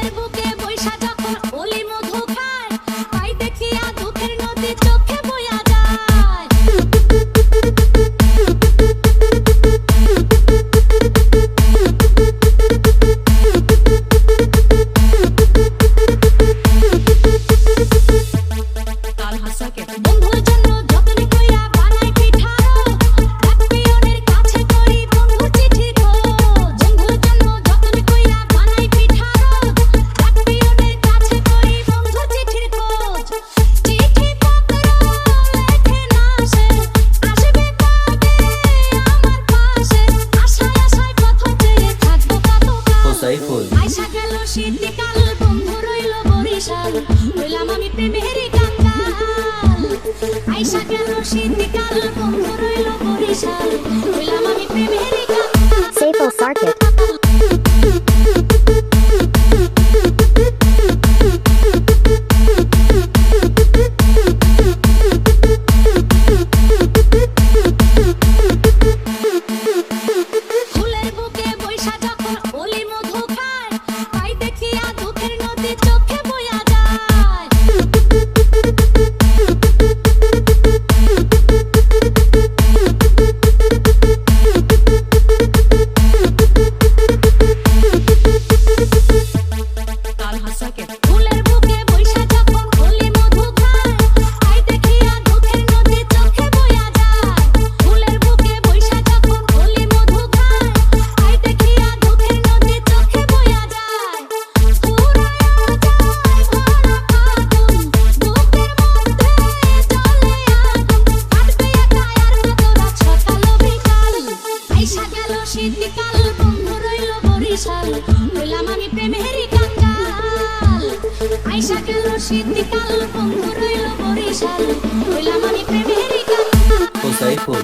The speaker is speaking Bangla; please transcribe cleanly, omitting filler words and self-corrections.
ফুলের বুকে বৈশা যখন ওলি মধু খায়, তাই দেখিয়া দুঃখের নদী চোখে বইয়া যায়। বন্ধুর জন্য যতন কইরা বানাই পিঠারো, এক পিয়নের কাছে করি বন্ধু চিঠি খোঁজ। বন্ধুর জন্য যতন কইরা বানাই পিঠারো, এক পিয়নের কাছে করি বন্ধু চিঠির খোঁজ। চিঠি পত্র লেখে না সে, আসবে কবে আমার পাশে, আশায় আশায় কথা চেয়ে থাকবো কতকাল। সাইফুল আইসা গেল শীতকাল, বন্ধু রইল বরিশাল, রইলাম আমি প্রেমেরই কাঙ্গাল। আইসা গেল শীতকাল, বন্ধু রইল বরিশাল, রইলাম আমি প্রেমেরই কাঙ্গাল। Saiful Sarkit. ফুলের বুকে বৈশা যখন ওলি মধু খায়, তাই দেখিয়া দুঃখের নদী চোখে বইয়া যায়। ফুলের বুকে বৈশা যখন ওলি মধু খায়, তাই দেখিয়া দুঃখের নদী চোখে বইয়া যায়। ফুলের বুকে বৈশা যখন ওলি মধু খায়, তাই দেখিয়া দুঃখের নদী চোখে বইয়া যায়। পুরায়া যায় ভরা ফাগুন, বুকের মধ্যে জ্বলে আগুন, কাটবে একা আর কত রাত সকাল ও বিকাল। আইসা গেল শীতকাল, বন্ধু রইল বরিশাল, রইলাম আমি প্রেমেরই কাঙ্গাল। আইসা গেল শীতকাল, বন্ধু রইল বরিশাল, রইলাম আমি প্রেমেরই কাঙ্গাল। সাইফুল